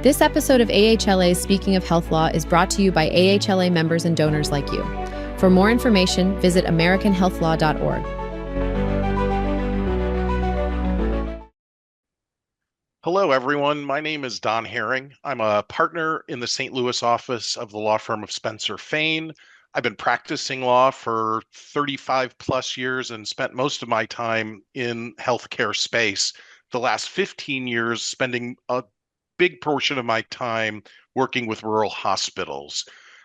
This episode of AHLA's Speaking of Health Law is brought to you by AHLA members and donors like you. For more information, visit AmericanHealthLaw.org. Hello, everyone. My name is Donn Herring. I'm a partner in the St. Louis office of the law firm of Spencer Fane. I've been practicing law for 35 plus years and spent most of my time in healthcare space. The last 15 years spending a big portion of my time working with rural hospitals.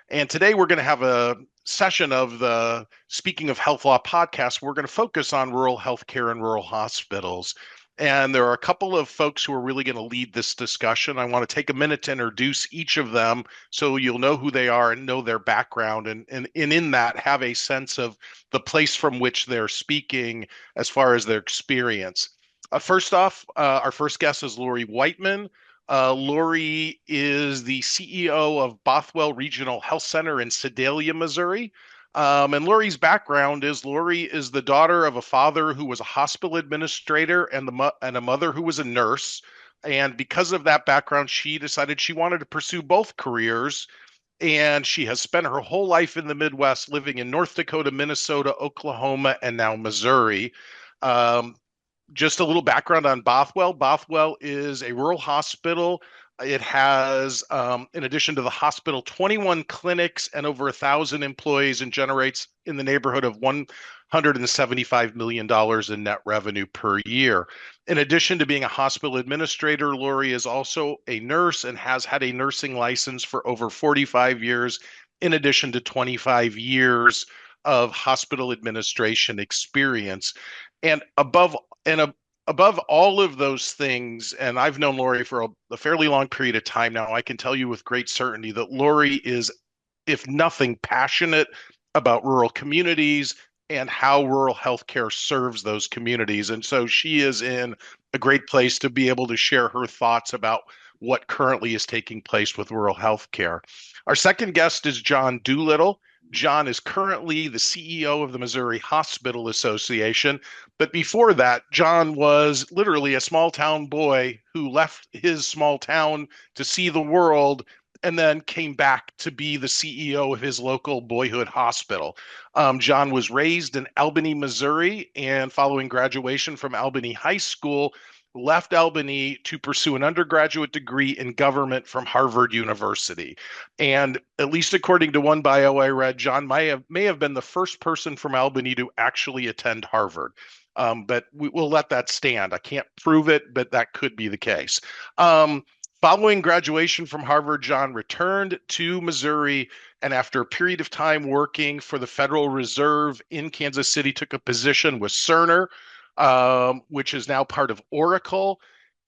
And today we're going to have a session of the Speaking of Health Law podcast. We're going to focus on rural healthcare and rural hospitals. And there are a couple of folks who are really going to lead this discussion. I want to take a minute to introduce each of them so you'll know who they are and know their background, and in that have a sense of the place from which they're speaking as far as their experience. First off, our first guest is Lori Wightman. Lori is the CEO of Bothwell Regional Health Center in Sedalia, Missouri. And Lori's background is Lori is the daughter of a father who was a hospital administrator and a mother who was a nurse. And because of that background, she decided she wanted to pursue both careers. And she has spent her whole life in the Midwest, living in North Dakota, Minnesota, Oklahoma, and now Missouri. Just a little background on Bothwell. Bothwell is a rural hospital. It has, in addition to the hospital, 21 clinics and over 1,000 employees, and generates in the neighborhood of $175 million in net revenue per year. In addition to being a hospital administrator, Lori is also a nurse and has had a nursing license for over 45 years, in addition to 25 years of hospital administration experience. And above all of those things, and I've known Lori for a fairly long period of time now, I can tell you with great certainty that Lori is, if nothing, passionate about rural communities and how rural healthcare serves those communities. And so she is in a great place to be able to share her thoughts about what currently is taking place with rural healthcare. Our second guest is Jon Doolittle. Jon is currently the CEO of the Missouri Hospital Association. But before that, Jon was literally a small town boy who left his small town to see the world and then came back to be the CEO of his local boyhood hospital. Jon was raised in Albany, Missouri, and following graduation from Albany High School, left Albany to pursue an undergraduate degree in government from Harvard University. And at least according to one bio I read, Jon may have been the first person from Albany to actually attend Harvard. But we'll let that stand. I can't prove it, but that could be the case. Following graduation from Harvard, Jon returned to Missouri, and after a period of time working for the Federal Reserve in Kansas City, took a position with Cerner, which is now part of Oracle.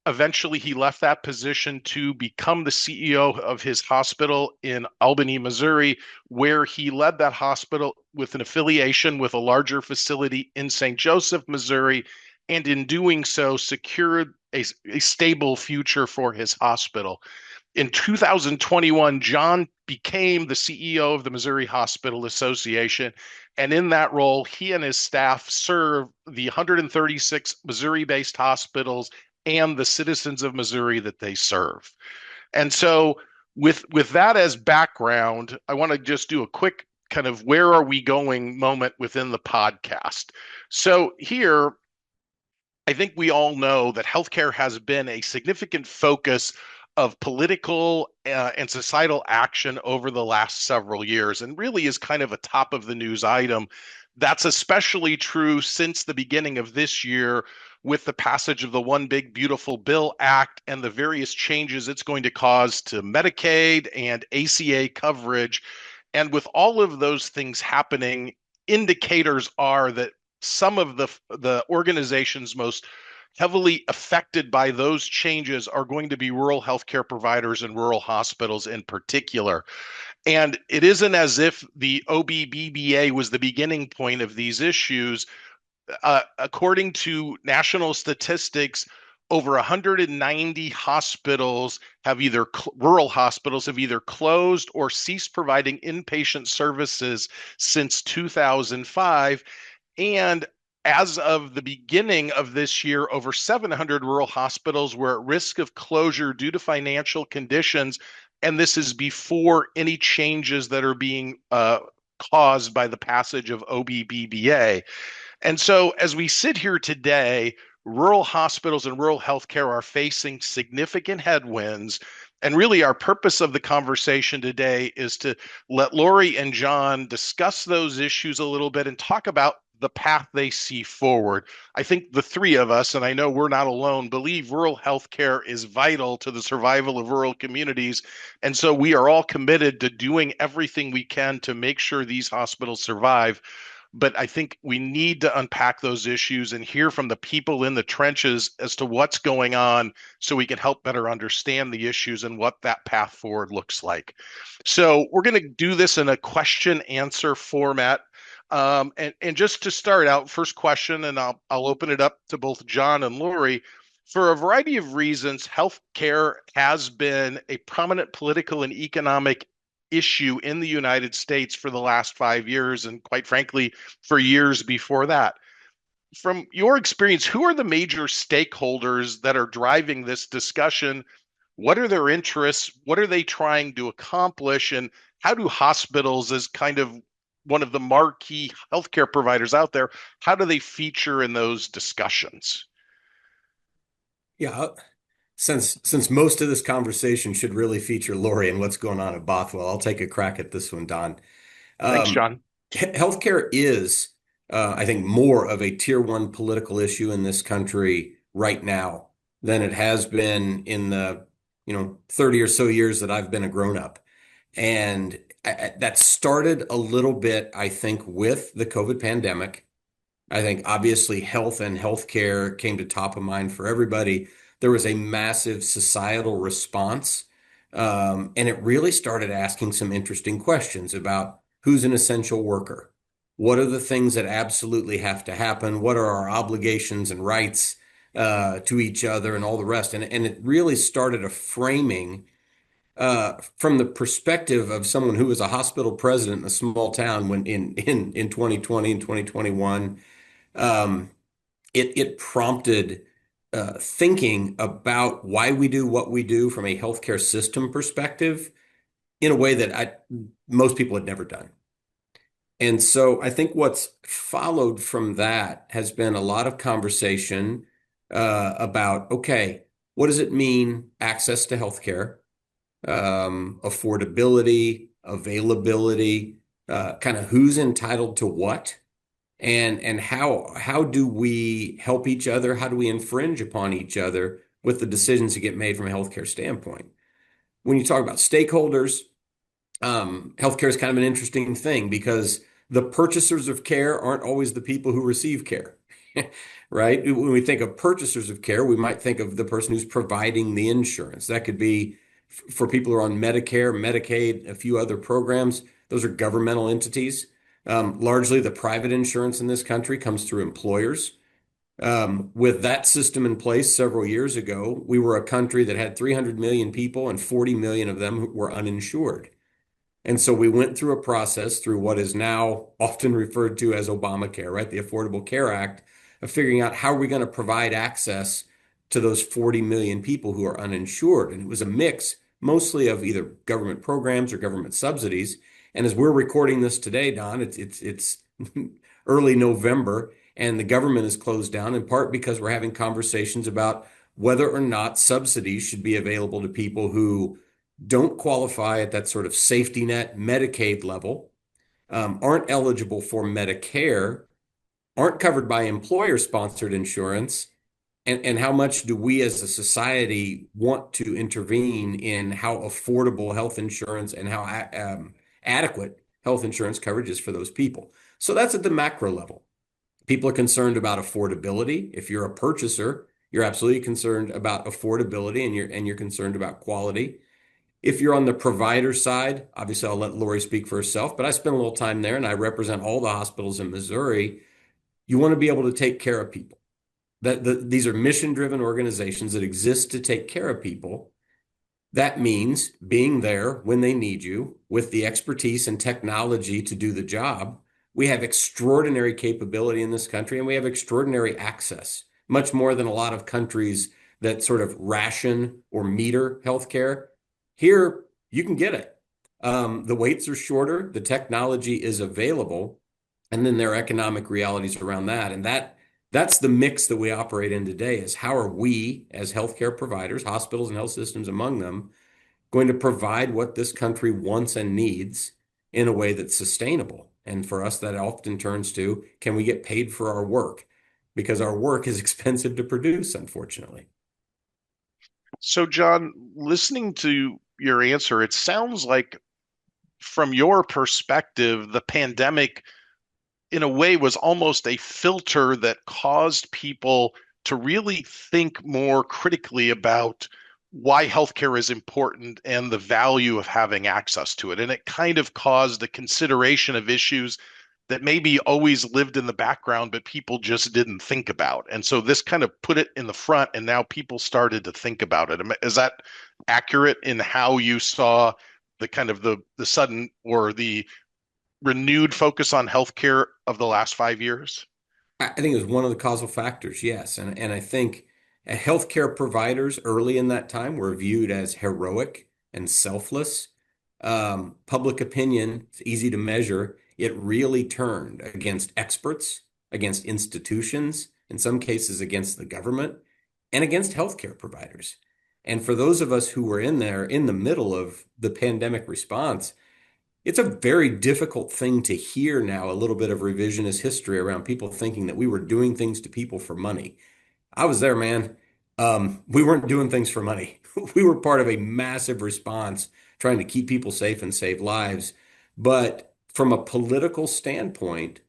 Eventually, he left that position to become the CEO of his hospital in Albany, Missouri, where he led that hospital with an affiliation with a larger facility in St. Joseph, Missouri, and in doing so, secured a stable future for his hospital. In 2021, Jon became the CEO of the Missouri Hospital Association, and in that role, he and his staff serve the 136 Missouri-based hospitals and the citizens of Missouri that they serve. And so with that as background, I want to just do a quick kind of where are we going moment within the podcast. So here, I think we all know that healthcare has been a significant focus of political and societal action over the last several years, and really is kind of a top of the news item. That's especially true since the beginning of this year with the passage of the One Big Beautiful Bill Act and the various changes it's going to cause to Medicaid and ACA coverage. And with all of those things happening, indicators are that some of the organizations most heavily affected by those changes are going to be rural healthcare providers and rural hospitals in particular. And it isn't as if the OBBBA was the beginning point of these issues. According to national statistics, over 190 hospitals have either rural hospitals have either closed or ceased providing inpatient services since 2005. And As of the beginning of this year, over 700 rural hospitals were at risk of closure due to financial conditions. And this is before any changes that are being caused by the passage of OBBBA. And so, as we sit here today, rural hospitals and rural healthcare are facing significant headwinds. And really, our purpose of the conversation today is to let Lori and Jon discuss those issues a little bit and talk about the path they see forward. I think the three of us, and I know we're not alone, believe rural healthcare is vital to the survival of rural communities. And so we are all committed to doing everything we can to make sure these hospitals survive. But I think we need to unpack those issues and hear from the people in the trenches as to what's going on so we can help better understand the issues and what that path forward looks like. So we're going to do this in a question answer format. And just to start out, first question, and I'll open it up to both Jon and Lori. For a variety of reasons, healthcare has been a prominent political and economic issue in the United States for the last 5 years, and quite frankly, for years before that. From your experience, who are the major stakeholders that are driving this discussion? What are their interests? What are they trying to accomplish? And how do hospitals, as kind of one of the marquee healthcare providers out there, how do they feature in those discussions? Yeah, since most of this conversation should really feature Lori and what's going on at Bothwell, I'll take a crack at this one, Don. Thanks, Jon. Healthcare is, I think, more of a tier one political issue in this country right now than it has been in the 30 or so years that I've been a grown up. And that started a little bit, I think, with the COVID pandemic. I think obviously health and healthcare came to top of mind for everybody. There was a massive societal response, and it really started asking some interesting questions about who's an essential worker? What are the things that absolutely have to happen? What are our obligations and rights to each other and all the rest? And it really started a framing from the perspective of someone who was a hospital president in a small town when in 2020 and 2021. It prompted thinking about why we do what we do from a healthcare system perspective in a way that most people had never done. And so I think what's followed from that has been a lot of conversation about, okay, what does it mean, access to healthcare, affordability, availability, kind of who's entitled to what? And how do we help each other? How do we infringe upon each other with the decisions that get made from a healthcare standpoint? When you talk about stakeholders, healthcare is kind of an interesting thing because the purchasers of care aren't always the people who receive care, right? When we think of purchasers of care, we might think of the person who's providing the insurance. That could be for people who are on Medicare, Medicaid, a few other programs. Those are governmental entities. Largely, the private insurance in this country comes through employers. With that system in place several years ago, we were a country that had 300 million people and 40 million of them were uninsured. And so we went through a process through what is now often referred to as Obamacare, right? The Affordable Care Act, of figuring out how are we going to provide access to those 40 million people who are uninsured. And it was a mix mostly of either government programs or government subsidies. And as we're recording this today, Don, it's early November, and the government is closed down in part because we're having conversations about whether or not subsidies should be available to people who don't qualify at that sort of safety net Medicaid level, aren't eligible for Medicare, aren't covered by employer-sponsored insurance, and how much do we as a society want to intervene in how affordable health insurance and how adequate health insurance coverage is for those people. So that's at the macro level. People are concerned about affordability. If you're a purchaser, you're absolutely concerned about affordability and you're concerned about quality. If you're on the provider side, obviously I'll let Lori speak for herself, but I spent a little time there and I represent all the hospitals in Missouri. You want to be able to take care of people. These are mission-driven organizations that exist to take care of people. That means being there when they need you with the expertise and technology to do the job, We have extraordinary capability in this country, and we have extraordinary access, much more than a lot of countries that sort of ration or meter healthcare. Here, you can get it. The waits are shorter, the technology is available, and then there are economic realities around that. And that's the mix that we operate in today, is how are we as healthcare providers, hospitals and health systems among them, going to provide what this country wants and needs in a way that's sustainable? And for us, that often turns to, can we get paid for our work? Because our work is expensive to produce, unfortunately. So, Jon, listening to your answer, it sounds like from your perspective, the pandemic, in a way, was almost a filter that caused people to really think more critically about why healthcare is important and the value of having access to it. And it kind of caused a consideration of issues that maybe always lived in the background, but people just didn't think about. And so this kind of put it in the front, and now people started to think about it. Is that accurate in how you saw the kind of the sudden or the renewed focus on healthcare of the last 5 years? I think it was one of the causal factors, yes. And I think healthcare providers early in that time were viewed as heroic and selfless. Public opinion, it's easy to measure. It really turned against experts, against institutions, in some cases against the government, and against healthcare providers. And for those of us who were in there in the middle of the pandemic response, it's a very difficult thing to hear now, a little bit of revisionist history around people thinking that we were doing things to people for money. I was there, man. We weren't doing things for money. We were part of a massive response trying to keep people safe and save lives. But from a political standpoint,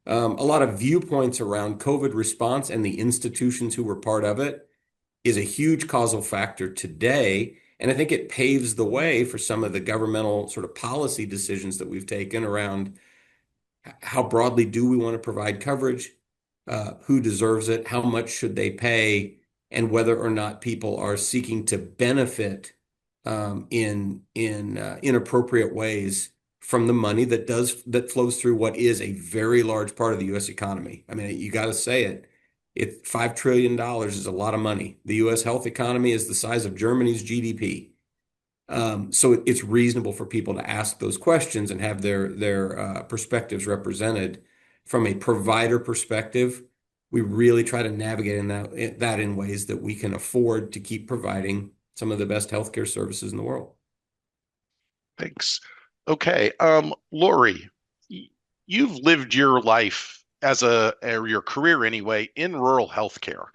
a lot of viewpoints around COVID response and the institutions who were part of it is a huge causal factor today. And I think it paves the way for some of the governmental sort of policy decisions that we've taken around how broadly do we want to provide coverage, who deserves it, how much should they pay, and whether or not people are seeking to benefit in inappropriate ways from the money that flows through what is a very large part of the U.S. economy. I mean, you got to say it. $5 trillion is a lot of money. The U.S. health economy is the size of Germany's GDP. So it's reasonable for people to ask those questions and have their perspectives represented. From a provider perspective, we really try to navigate that in ways that we can afford to keep providing some of the best healthcare services in the world. Thanks. Okay. Lori, you've lived your life or your career anyway, in rural healthcare.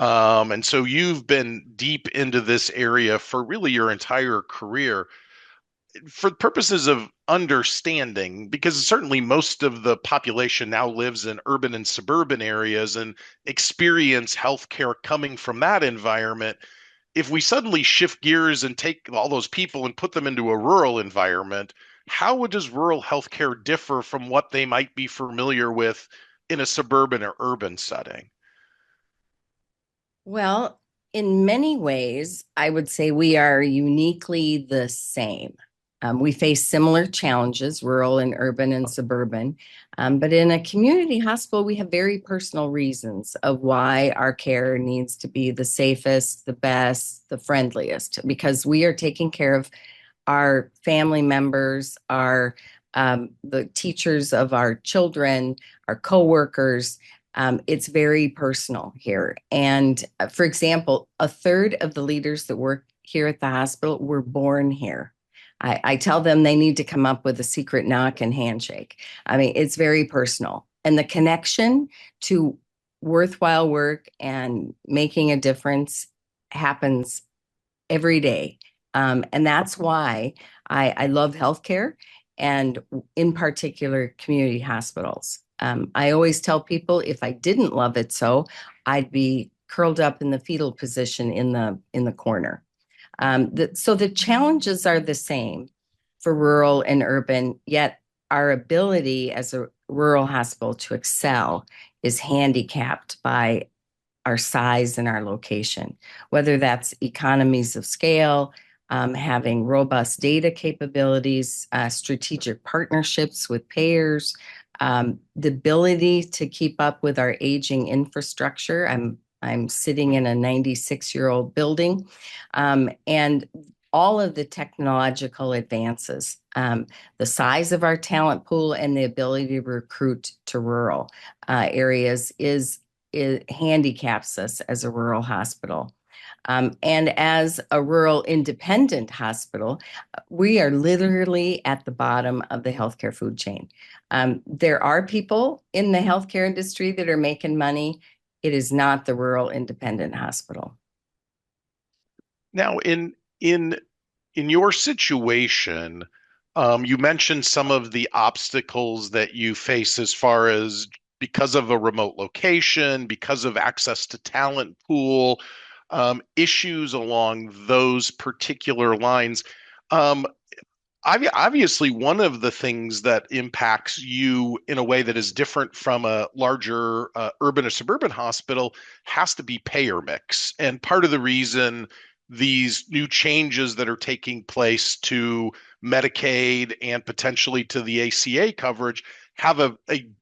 And so you've been deep into this area for really your entire career. For purposes of understanding, because certainly most of the population now lives in urban and suburban areas and experience healthcare coming from that environment. If we suddenly shift gears and take all those people and put them into a rural environment, how does rural healthcare differ from what they might be familiar with in a suburban or urban setting? Well, in many ways, I would say we are uniquely the same. We face similar challenges, rural and urban and suburban. But in a community hospital, we have very personal reasons of why our care needs to be the safest, the best, the friendliest, because we are taking care of our family members, the teachers of our children, our coworkers. It's very personal here. And for example, a third of the leaders that work here at the hospital were born here. I tell them they need to come up with a secret knock and handshake. I mean, it's very personal. And the connection to worthwhile work and making a difference happens every day. And that's why I love healthcare, and in particular, community hospitals. I always tell people if I didn't love it so, I'd be curled up in the fetal position in the corner. So the challenges are the same for rural and urban, yet our ability as a rural hospital to excel is handicapped by our size and our location, whether that's economies of scale, having robust data capabilities, strategic partnerships with payers, The ability to keep up with our aging infrastructure. I'm sitting in a 96-year-old building, and all of the technological advances, the size of our talent pool, and the ability to recruit to rural areas is handicaps us as a rural hospital. And as a rural independent hospital, we are literally at the bottom of the healthcare food chain. There are people in the healthcare industry that are making money. It is not the rural independent hospital. Now, in your situation, you mentioned some of the obstacles that you face as far as because of a remote location, because of access to talent pool, issues along those particular lines. Obviously, one of the things that impacts you in a way that is different from a larger urban or suburban hospital has to be payer mix. And part of the reason these new changes that are taking place to Medicaid and potentially to the ACA coverage have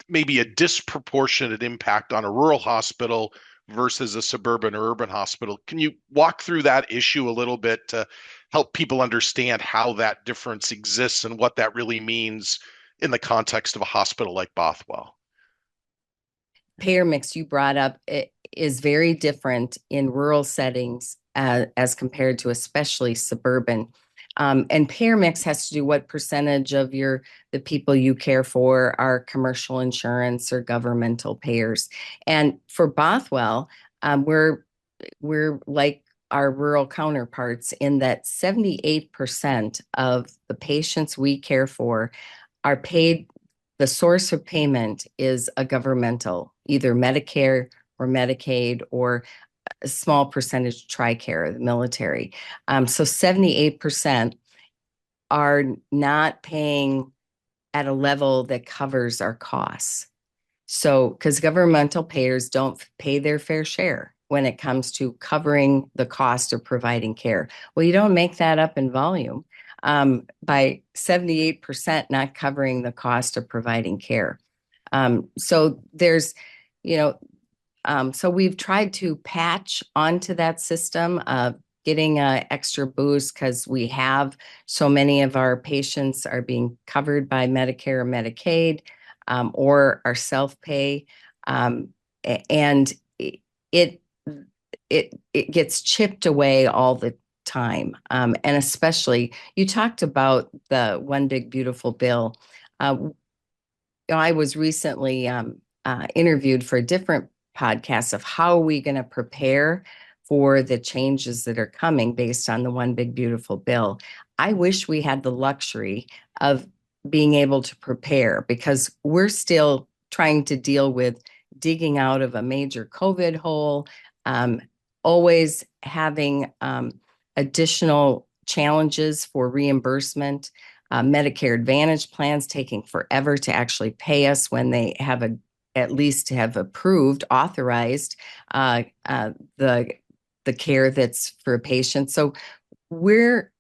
maybe a disproportionate impact on a rural hospital versus a suburban or urban hospital. Can you walk through that issue a little bit to help people understand how that difference exists and what that really means in the context of a hospital like Bothwell? Payer mix you brought up is very different in rural settings as compared to especially suburban. And payer mix has to do what percentage of the people you care for are commercial insurance or governmental payers. And for Bothwell, we're like our rural counterparts in that 78% of the patients we care for are paid. The source of payment is a governmental, either Medicare or Medicaid or a small percentage TRICARE, the military. So 78% are not paying at a level that covers our costs. So, because governmental payers don't pay their fair share when it comes to covering the cost of providing care. Well, you don't make that up in volume by 78% not covering the cost of providing care. So there's, so we've tried to patch onto that system of getting an extra boost because we have so many of our patients are being covered by Medicare or Medicaid or our self-pay. And it gets chipped away all the time. And especially, you talked about the One Big Beautiful Bill. I was recently interviewed for a different podcast of how are we going to prepare for the changes that are coming based on the One Big Beautiful Bill. I wish we had the luxury of being able to prepare because we're still trying to deal with digging out of a major COVID hole, always having additional challenges for reimbursement, Medicare Advantage plans taking forever to actually pay us when they have at least have approved, authorized the care that's for patients. So we're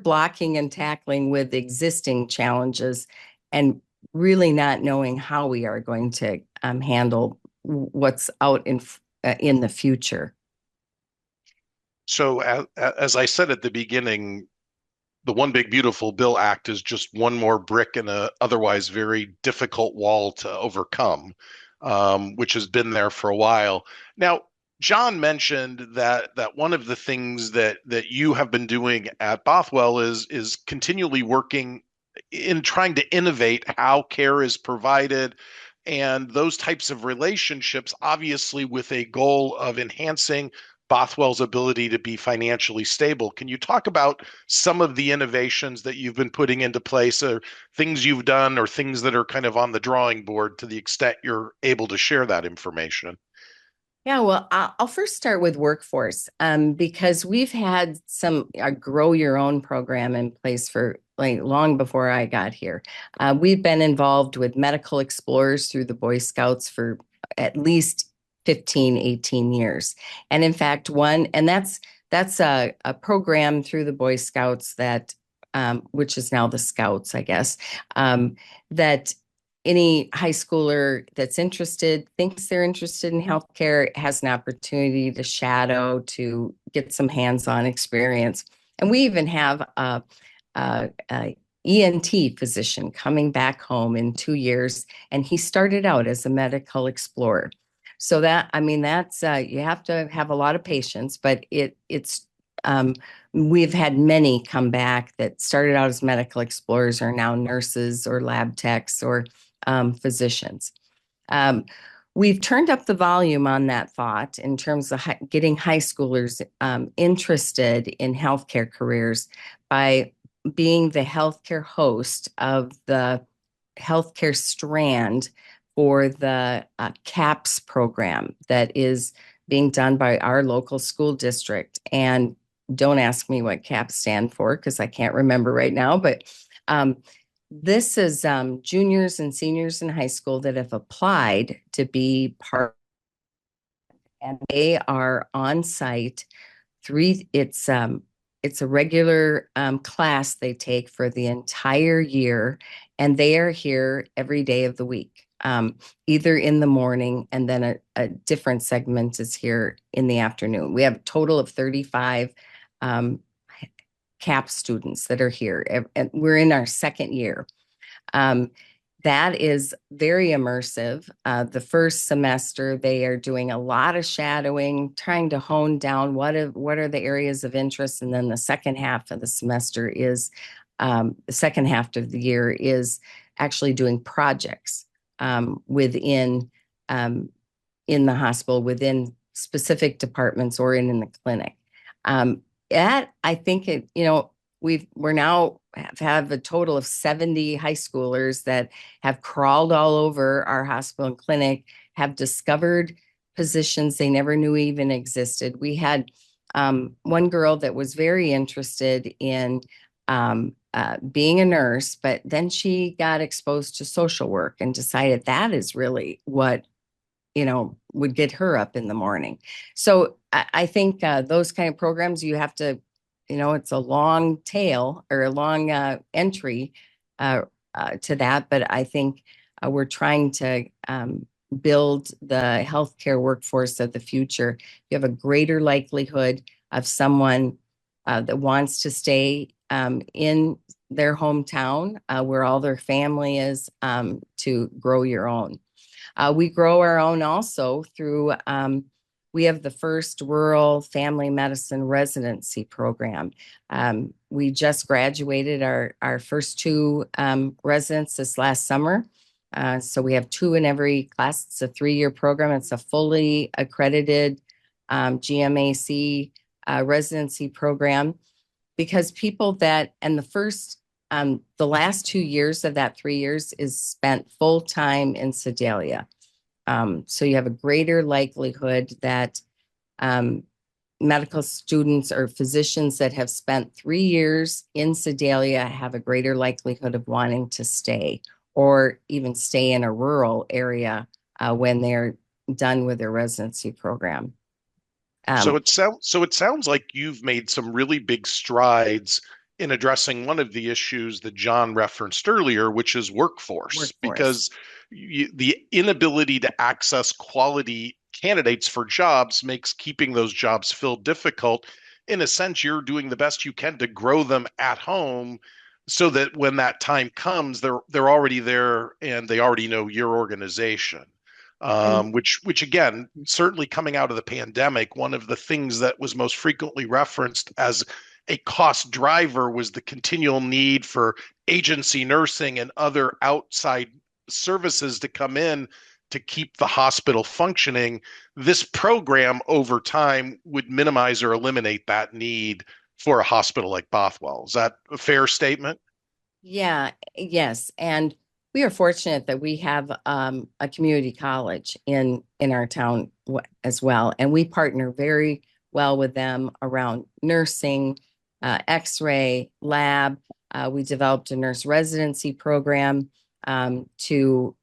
blocking and tackling with existing challenges and really not knowing how we are going to handle what's out in the future. So as I said at the beginning, the One Big Beautiful Bill Act is just one more brick in a otherwise very difficult wall to overcome, which has been there for a while. Now, Jon mentioned that one of the things that you have been doing at Bothwell is continually working in trying to innovate how care is provided and those types of relationships, obviously with a goal of enhancing Bothwell's ability to be financially stable. Can you talk about some of the innovations that you've been putting into place, or things you've done, or things that are kind of on the drawing board to the extent you're able to share that information? Yeah, well, I'll first start with workforce because we've had a grow your own program in place for long before I got here. We've been involved with medical explorers through the Boy Scouts for at least 15, 18 years. And in fact, that's a program through the Boy Scouts that, which is now the Scouts, I guess, that any high schooler that's interested, thinks they're interested in healthcare, has an opportunity to shadow, to get some hands-on experience. And we even have a ENT physician coming back home in 2 years, and he started out as a medical explorer. So that, I mean, that's you have to have a lot of patience, but it's we've had many come back that started out as medical explorers, are now nurses or lab techs or physicians. We've turned up the volume on that thought in terms of getting high schoolers interested in healthcare careers by being the healthcare host of the healthcare strand for the CAPS program that is being done by our local school district. And don't ask me what CAPS stand for because I can't remember right now, but this is juniors and seniors in high school that have applied to be part, and they are on site. It's a regular class they take for the entire year, and they are here every day of the week, either in the morning, and then a different segment is here in the afternoon. We have a total of 35 CAP students that are here, and we're in our second year. That is very immersive. The first semester, they are doing a lot of shadowing, trying to hone down what are the areas of interest. And then the second half of the semester is, the second half of the year is actually doing projects within in the hospital, within specific departments or in the clinic. I think it, we're now have a total of 70 high schoolers that have crawled all over our hospital and clinic, have discovered positions they never knew even existed. We had one girl that was very interested in being a nurse, but then she got exposed to social work and decided that is really what would get her up in the morning. So I think those kind of programs, you have to, it's a long tail or a long entry to that. But I think we're trying to build the healthcare workforce of the future. You have a greater likelihood of someone that wants to stay in their hometown where all their family is to grow your own. We grow our own also through, we have the first rural family medicine residency program. We just graduated our first 2 residents this last summer. So we have 2 in every class. It's a 3-year program. It's a fully accredited GMAC residency program, because people that, and the last 2 years of that 3 years is spent full-time in Sedalia. So you have a greater likelihood that medical students or physicians that have spent 3 years in Sedalia have a greater likelihood of wanting to stay, or even stay in a rural area when they're done with their residency program. So it sounds like you've made some really big strides in addressing one of the issues that Jon referenced earlier, which is workforce. Because the inability to access quality candidates for jobs makes keeping those jobs filled difficult. In a sense, you're doing the best you can to grow them at home so that when that time comes, they're already there and they already know your organization. Which again, certainly coming out of the pandemic, one of the things that was most frequently referenced as a cost driver was the continual need for agency nursing and other outside services to come in to keep the hospital functioning. This program over time would minimize or eliminate that need for a hospital like Bothwell. Is that a fair statement? Yeah, yes. And we are fortunate that we have a community college in our town as well. And we partner very well with them around nursing, X-ray, lab. We developed a nurse residency program to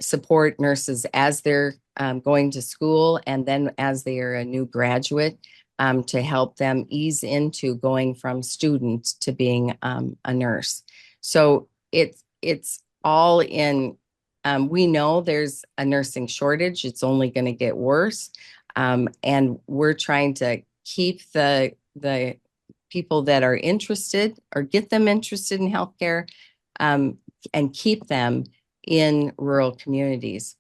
support nurses as they're going to school, and then as they are a new graduate, to help them ease into going from student to being a nurse. So it's all in We know there's a nursing shortage. It's only going to get worse. And we're trying to keep the people that are interested or get them interested in healthcare, and keep them in rural communities.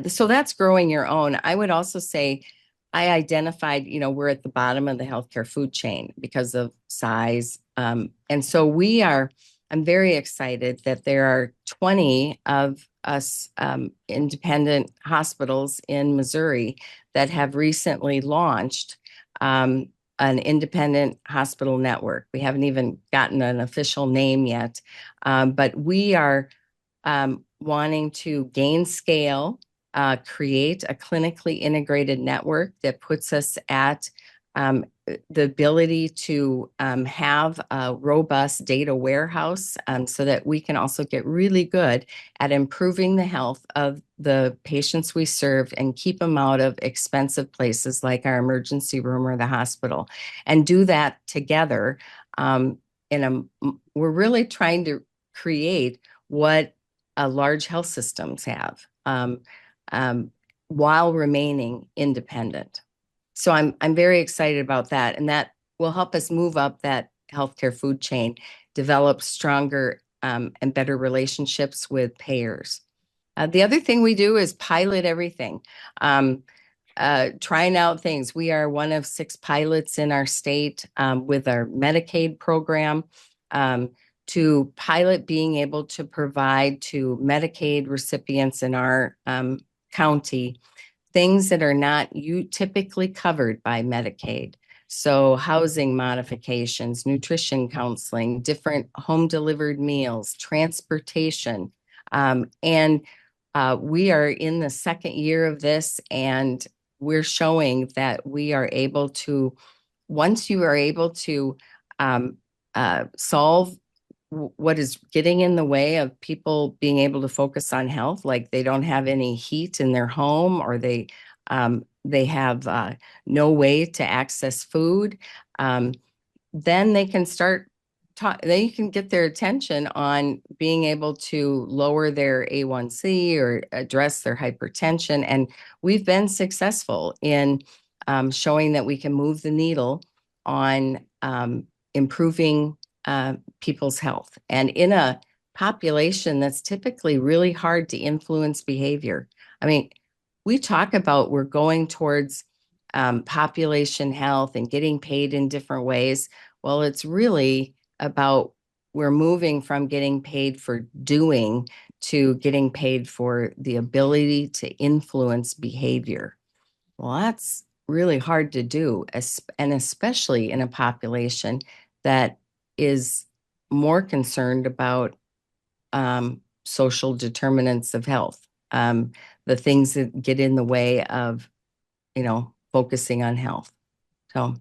So that's growing your own. I would also say I identified, we're at the bottom of the healthcare food chain because of size. And so I'm very excited that there are 20 of us independent hospitals in Missouri that have recently launched an independent hospital network. We haven't even gotten an official name yet, but we are wanting to gain scale, create a clinically integrated network that puts us at the ability to have a robust data warehouse, so that we can also get really good at improving the health of the patients we serve and keep them out of expensive places like our emergency room or the hospital, and do that together. We're really trying to create what large health systems have, while remaining independent. So I'm very excited about that, and that will help us move up that healthcare food chain, develop stronger and better relationships with payers. The other thing we do is pilot everything, trying out things. We are one of 6 pilots in our state with our Medicaid program, to pilot being able to provide to Medicaid recipients in our county things that are not typically covered by Medicaid. So housing modifications, nutrition counseling, different home delivered meals, transportation. And we are in the 2nd year of this, and we're showing that we are able to, once you are able to solve what is getting in the way of people being able to focus on health, like they don't have any heat in their home, or they have no way to access food, then they can start they can get their attention on being able to lower their A1C or address their hypertension. And we've been successful in showing that we can move the needle on improving people's health, and in a population that's typically really hard to influence behavior. I mean, we talk about we're going towards population health and getting paid in different ways. Well, it's really about we're moving from getting paid for doing to getting paid for the ability to influence behavior. Well, that's really hard to do, and especially in a population that is more concerned about social determinants of health, the things that get in the way of, focusing on health. So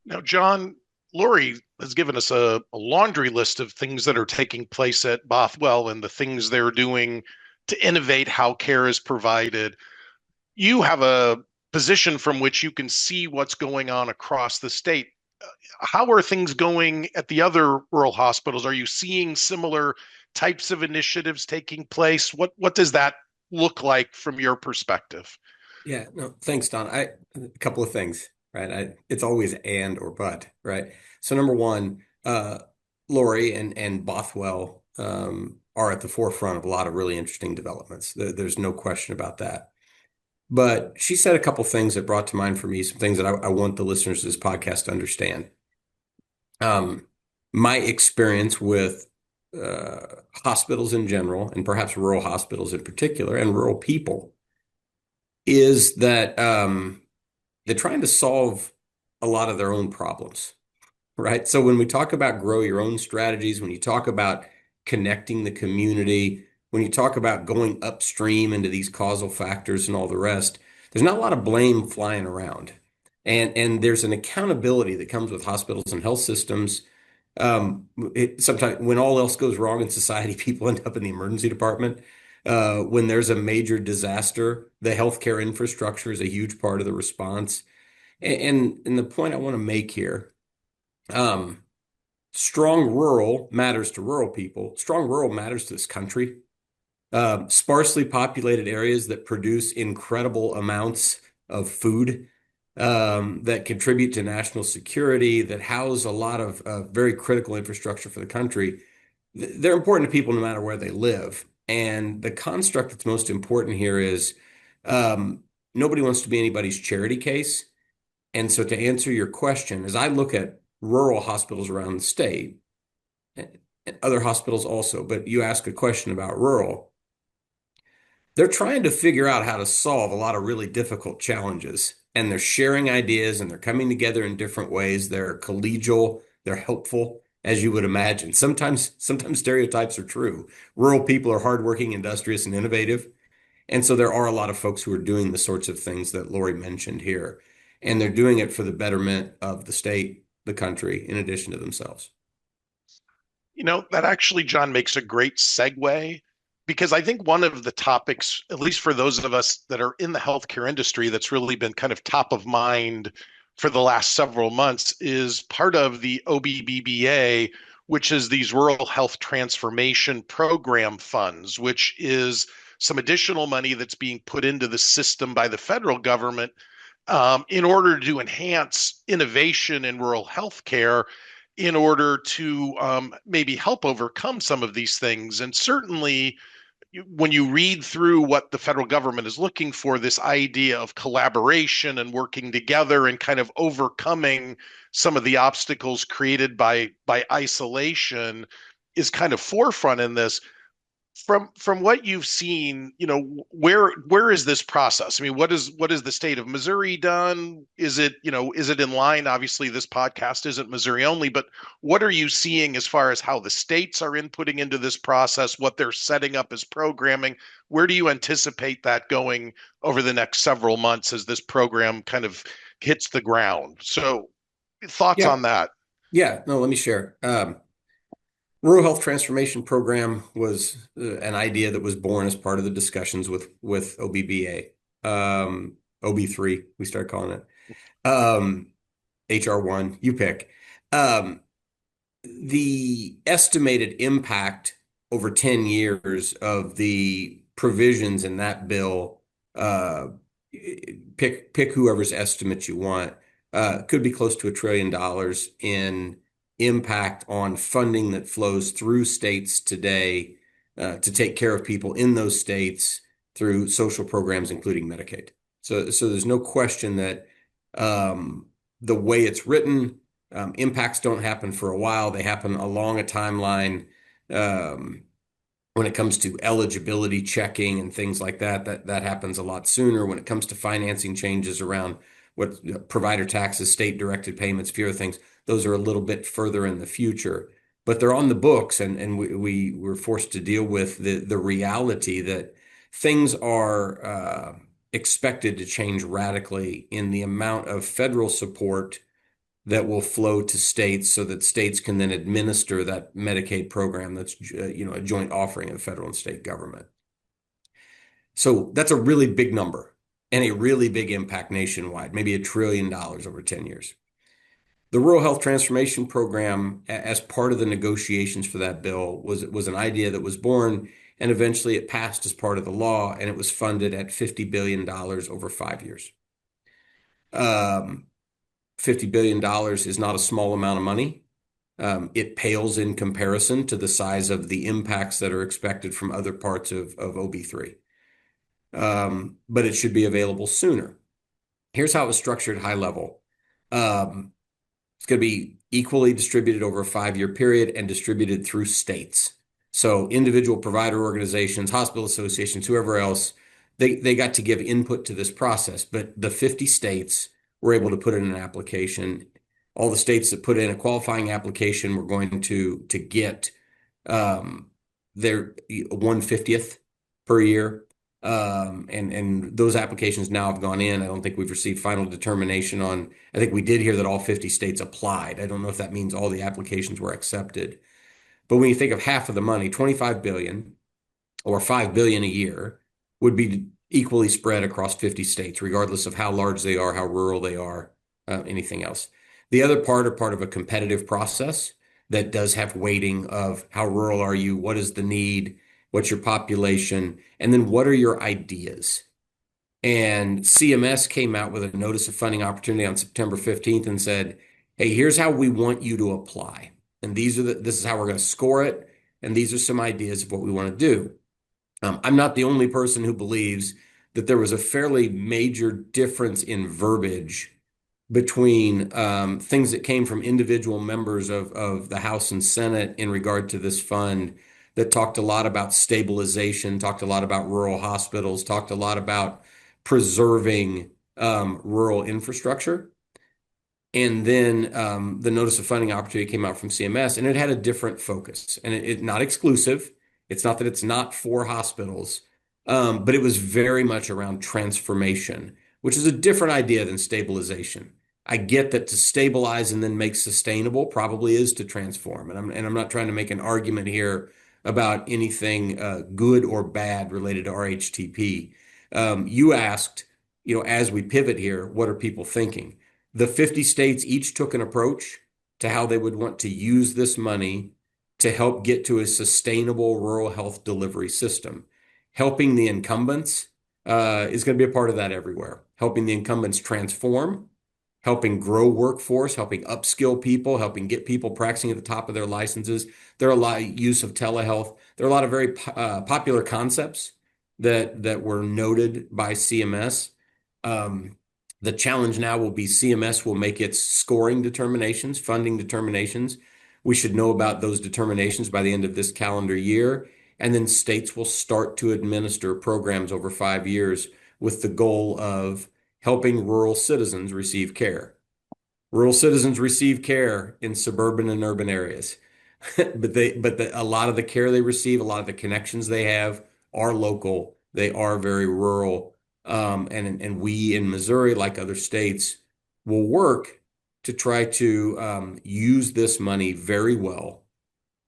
Now, Jon, Lori has given us a laundry list of things that are taking place at Bothwell and the things they're doing to innovate how care is provided. You have a position from which you can see what's going on across the state. How are things going at the other rural hospitals? Are you seeing similar types of initiatives taking place? What does that look like from your perspective? Yeah, no, thanks, Don. A couple of things, right? It's always and or but, right? So number one, Lori and Bothwell are at the forefront of a lot of really interesting developments. There's no question about that. But she said a couple things that brought to mind for me some things that I want the listeners of this podcast to understand. My experience with hospitals in general, and perhaps rural hospitals in particular, and rural people, is that they're trying to solve a lot of their own problems, right? So when we talk about grow your own strategies, when you talk about connecting the community, when you talk about going upstream into these causal factors and all the rest, there's not a lot of blame flying around. And there's an accountability that comes with hospitals and health systems. Sometimes when all else goes wrong in society, people end up in the emergency department. When there's a major disaster, the healthcare infrastructure is a huge part of the response. And the point I want to make here, strong rural matters to rural people. Strong rural matters to this country. Sparsely populated areas that produce incredible amounts of food, that contribute to national security, that house a lot of very critical infrastructure for the country. They're important to people no matter where they live. And the construct that's most important here is nobody wants to be anybody's charity case. And so to answer your question, as I look at rural hospitals around the state, and other hospitals also, but you ask a question about rural, they're trying to figure out how to solve a lot of really difficult challenges. And they're sharing ideas and they're coming together in different ways. They're collegial, they're helpful, as you would imagine. Sometimes stereotypes are true. Rural people are hardworking, industrious, and innovative. And so there are a lot of folks who are doing the sorts of things that Lori mentioned here. And they're doing it for the betterment of the state, the country, in addition to themselves. That actually, Jon, makes a great segue, because I think one of the topics, at least for those of us that are in the healthcare industry, that's really been kind of top of mind for the last several months is part of the OBBBA, which is these Rural Health Transformation Program funds, which is some additional money that's being put into the system by the federal government in order to enhance innovation in rural healthcare, in order to maybe help overcome some of these things. And certainly, when you read through what the federal government is looking for, this idea of collaboration and working together and kind of overcoming some of the obstacles created by isolation is kind of forefront in this. From what you've seen, where is this process? I mean, what is the state of Missouri done? Is it in line? Obviously, this podcast isn't Missouri only, but what are you seeing as far as how the states are inputting into this process, what they're setting up as programming? Where do you anticipate that going over the next several months as this program kind of hits the ground? So, thoughts Yeah. on that? Yeah, no, let me share. Rural Health Transformation Program was an idea that was born as part of the discussions with OBBA, OB3, we started calling it, HR1, you pick. The estimated impact over 10 years of the provisions in that bill, pick whoever's estimate you want, could be close to $1 trillion in impact on funding that flows through states today to take care of people in those states through social programs, including Medicaid. So there's no question that the way it's written, impacts don't happen for a while. They happen along a timeline. When it comes to eligibility checking and things like that happens a lot sooner. When it comes to financing changes around what provider taxes, state directed payments, fewer things, those are a little bit further in the future, but they're on the books, and we were forced to deal with the reality that things are expected to change radically in the amount of federal support that will flow to states so that states can then administer that Medicaid program that's a joint offering of the federal and state government. So that's a really big number and a really big impact nationwide, maybe $1 trillion over 10 years. The Rural Health Transformation Program, as part of the negotiations for that bill, was an idea that was born, and eventually it passed as part of the law, and it was funded at $50 billion over 5 years. $50 billion is not a small amount of money. It pales in comparison to the size of the impacts that are expected from other parts of OB3. But it should be available sooner. Here's how it was structured high level. It's going to be equally distributed over a 5-year period and distributed through states. So individual provider organizations, hospital associations, whoever else, they got to give input to this process. But the 50 states were able to put in an application. All the states that put in a qualifying application were going to get their 1/50th per year. And those applications now have gone in. I don't think we've received final determination on, I think we did hear that all 50 states applied. I don't know if that means all the applications were accepted. But when you think of half of the money, 25 billion or 5 billion a year would be equally spread across 50 states, regardless of how large they are, how rural they are, anything else. The other part are part of a competitive process that does have weighting of how rural are you, what is the need, what's your population, and then what are your ideas? And CMS came out with a notice of funding opportunity on September 15th and said, hey, here's how we want you to apply. And this is how we're going to score it. And these are some ideas of what we want to do. I'm not the only person who believes that there was a fairly major difference in verbiage between things that came from individual members of the House and Senate in regard to this fund that talked a lot about stabilization, talked a lot about rural hospitals, talked a lot about preserving rural infrastructure. And then the notice of funding opportunity came out from CMS, and it had a different focus. And it not exclusive. It's not that it's not for hospitals, but it was very much around transformation, which is a different idea than stabilization. I get that to stabilize and then make sustainable probably is to transform. And I'm not trying to make an argument here about anything good or bad related to RHTP. You asked, as we pivot here, what are people thinking? The 50 states each took an approach to how they would want to use this money to help get to a sustainable rural health delivery system. Helping the incumbents is going to be a part of that everywhere. Helping the incumbents transform, helping grow workforce, helping upskill people, helping get people practicing at the top of their licenses. There are a lot of use of telehealth. There are a lot of very popular concepts that were noted by CMS. The challenge now will be CMS will make its scoring determinations, funding determinations. We should know about those determinations by the end of this calendar year. And then states will start to administer programs over 5 years with the goal of helping rural citizens receive care. Rural citizens receive care in suburban and urban areas, but a lot of the care they receive, a lot of the connections they have are local. They are very rural. And we in Missouri, like other states, will work to try to use this money very well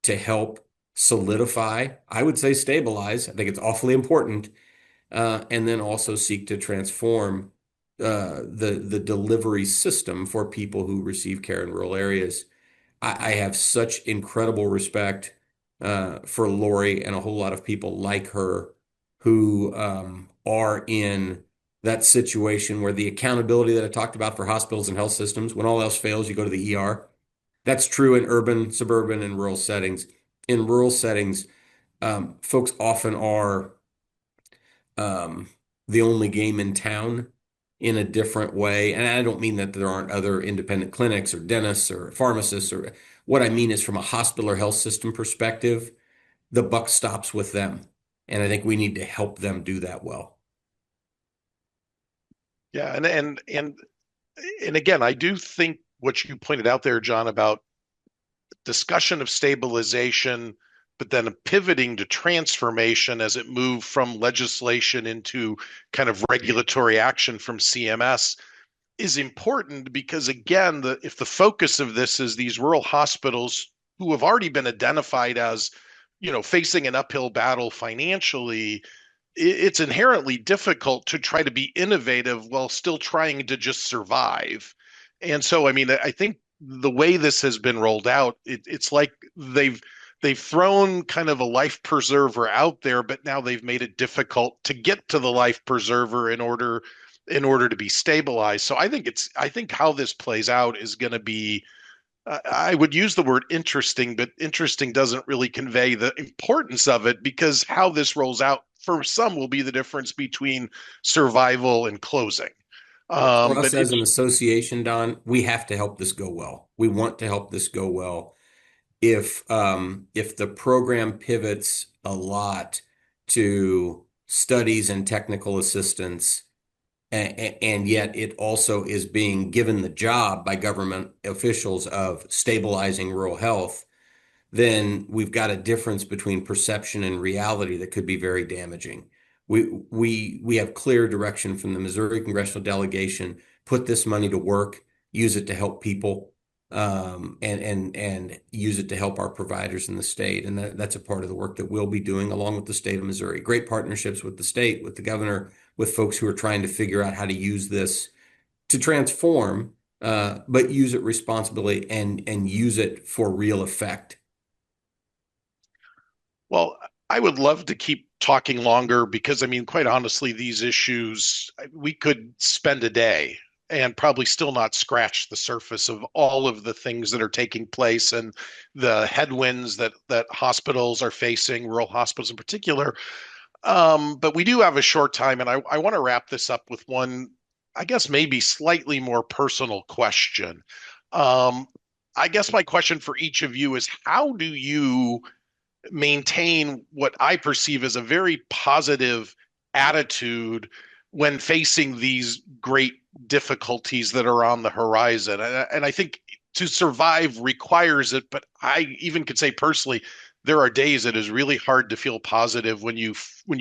to help solidify, I would say stabilize. I think it's awfully important, and then also seek to transform the delivery system for people who receive care in rural areas. I have such incredible respect for Lori and a whole lot of people like her who are in that situation where the accountability that I talked about for hospitals and health systems, when all else fails, you go to the ER. That's true in urban, suburban, and rural settings. In rural settings, folks often are the only game in town in a different way. And I don't mean that there aren't other independent clinics or dentists or pharmacists, or what I mean is from a hospital or health system perspective, the buck stops with them. And I think we need to help them do that well. Yeah, and again, I do think what you pointed out there, Jon, about discussion of stabilization, but then pivoting to transformation as it moved from legislation into kind of regulatory action from CMS is important because, again, if the focus of this is these rural hospitals who have already been identified as, facing an uphill battle financially, it's inherently difficult to try to be innovative while still trying to just survive. And so, I think the way this has been rolled out, it's like they've thrown kind of a life preserver out there, but now they've made it difficult to get to the life preserver in order to be stabilized. So I think how this plays out is going to be, I would use the word interesting, but interesting doesn't really convey the importance of it, because how this rolls out for some will be the difference between survival and closing. For us as an association, Don, we have to help this go well. We want to help this go well. If the program pivots a lot to studies and technical assistance, and yet it also is being given the job by government officials of stabilizing rural health, then we've got a difference between perception and reality that could be very damaging. We have clear direction from the Missouri congressional delegation: put this money to work, use it to help people, and use it to help our providers in the state. And that's a part of the work that we'll be doing along with the state of Missouri. Great partnerships with the state, with the governor, with folks who are trying to figure out how to use this to transform, but use it responsibly and use it for real effect. Well, I would love to keep talking longer because, I mean, quite honestly, these issues, we could spend a day and probably still not scratch the surface of all of the things that are taking place and the headwinds that hospitals are facing, rural hospitals in particular. But we do have a short time, and I want to wrap this up with one, I guess, maybe slightly more personal question. Um, I guess my question for each of you is, how do you maintain what I perceive as a very positive attitude when facing these great difficulties that are on the horizon? And I think to survive requires it, but I even could say personally, there are days it is really hard to feel positive when you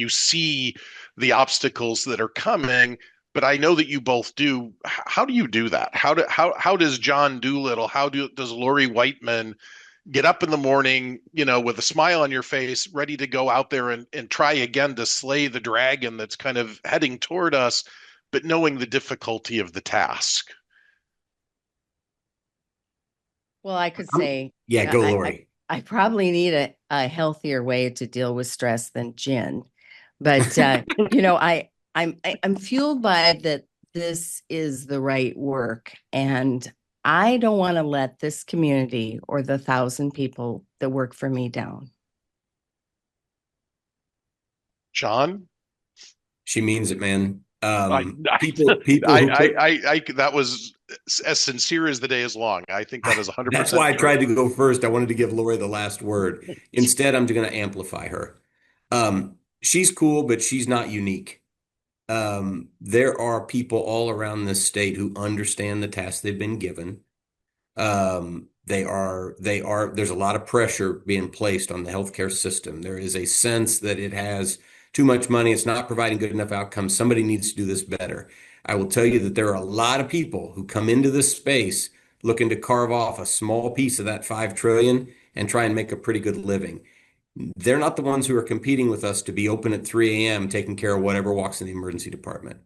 see the obstacles that are coming. But I know that you both do. How do you do that? How does Jon Doolittle? Does Lori Wightman get up in the morning, with a smile on your face, ready to go out there and try again to slay the dragon that's kind of heading toward us, but knowing the difficulty of the task? Well, I could say, Yeah, go, Lori. I probably need a healthier way to deal with stress than gin. But I'm fueled by that this is the right work. And I don't want to let this community or the 1,000 people that work for me down. Jon? She means it, man. I, People that was as sincere as the day is long. I think that is 100%. That's why I true. tried to go first. I wanted to give Lori the last word. Instead, I'm going to amplify her. She's cool, but she's not unique. There are people all around this state who understand the tasks they've been given. There's a lot of pressure being placed on the healthcare system. There is a sense that it has too much money. It's not providing good enough outcomes. Somebody needs to do this better. I will tell you that there are a lot of people who come into this space looking to carve off a small piece of that 5 trillion and try and make a pretty good living. They're not the ones who are competing with us to be open at 3 a.m. taking care of whatever walks in the emergency department.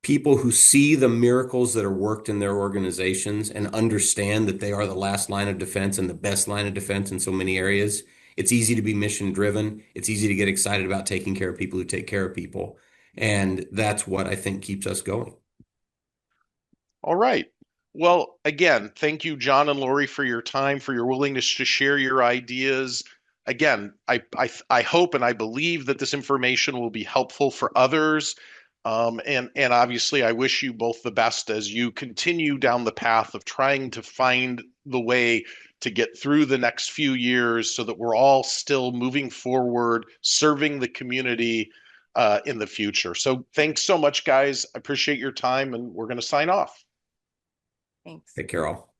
People who see the miracles that are worked in their organizations and understand that they are the last line of defense and the best line of defense in so many areas. It's easy to be mission driven. It's easy to get excited about taking care of people who take care of people. And that's what I think keeps us going. All right. Well, again, thank you, Jon and Lori, for your time, for your willingness to share your ideas. Again, I hope and I believe that this information will be helpful for others. And obviously, I wish you both the best as you continue down the path of trying to find the way to get through the next few years so that we're all still moving forward, serving the community in the future. So thanks so much, guys. I appreciate your time, and we're going to sign off. Thanks. Take care, all.